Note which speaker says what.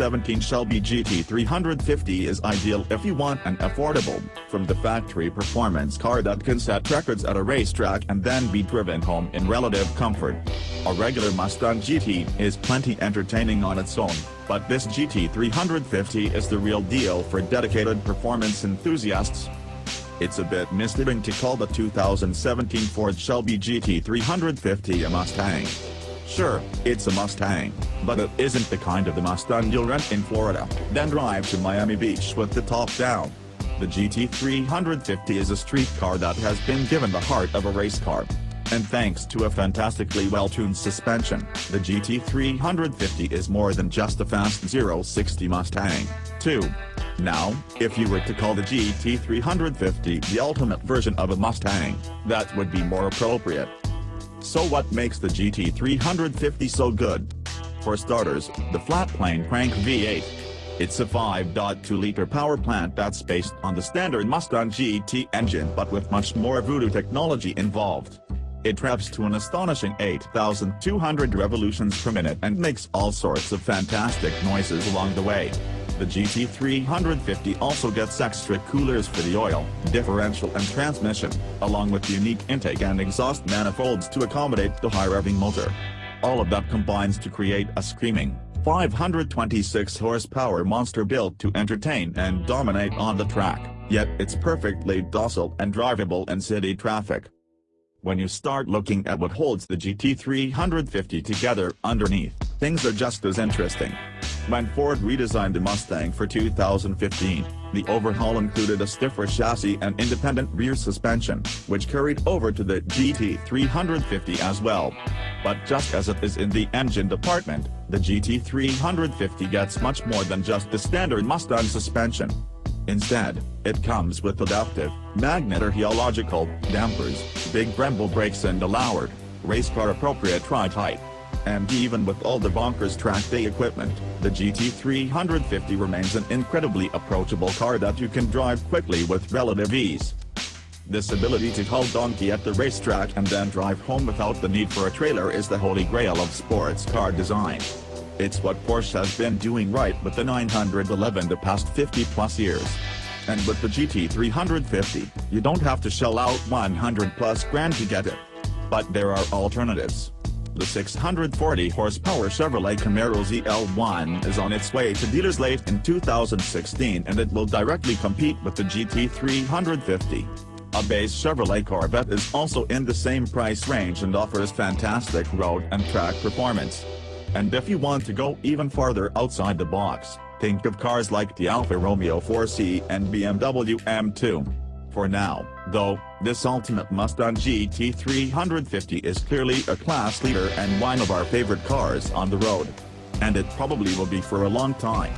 Speaker 1: 2017 Shelby GT350 is ideal if you want an affordable, from-the-factory performance car that can set records at a racetrack and then be driven home in relative comfort. A regular Mustang GT is plenty entertaining on its own, but this GT350 is the real deal for dedicated performance enthusiasts. It's a bit misleading to call the 2017 Ford Shelby GT350 a Mustang. Sure, it's a Mustang, but it isn't the kind of the Mustang you'll rent in Florida, then drive to Miami Beach with the top down. The GT350 is a street car that has been given the heart of a race car. And thanks to a fantastically well-tuned suspension, the GT350 is more than just a fast 0-60 Mustang, too. Now, if you were to call the GT350 the ultimate version of a Mustang, that would be more appropriate. So what makes the GT350 so good? For starters, the flat-plane crank V8. It's a 5.2-liter power plant that's based on the standard Mustang GT engine but with much more voodoo technology involved. It revs to an astonishing 8,200 revolutions per minute and makes all sorts of fantastic noises along the way. The GT350 also gets extra coolers for the oil, differential and transmission, along with unique intake and exhaust manifolds to accommodate the high-revving motor. All of that combines to create a screaming, 526 horsepower monster built to entertain and dominate on the track, yet it's perfectly docile and drivable in city traffic. When you start looking at what holds the GT350 together underneath, things are just as interesting. When Ford redesigned the Mustang for 2015, the overhaul included a stiffer chassis and independent rear suspension, which carried over to the GT350 as well. But just as it is in the engine department, the GT350 gets much more than just the standard Mustang suspension. Instead, it comes with adaptive, magneto-helical dampers, big Brembo brakes and a lowered, race car appropriate tri-type. And even with all the bonkers track day equipment, the GT350 remains an incredibly approachable car that you can drive quickly with relative ease. This ability to haul donkey at the racetrack and then drive home without the need for a trailer is the holy grail of sports car design. It's what Porsche has been doing right with the 911 the past 50+ years. And with the GT350, you don't have to shell out 100+ grand to get it. But there are alternatives. The 640 horsepower Chevrolet Camaro ZL1 is on its way to dealers late in 2016 and it will directly compete with the GT350. A base Chevrolet Corvette is also in the same price range and offers fantastic road and track performance. And if you want to go even farther outside the box, think of cars like the Alfa Romeo 4C and BMW M2. For now, though, this ultimate Mustang GT350 is clearly a class leader and one of our favorite cars on the road. And it probably will be for a long time.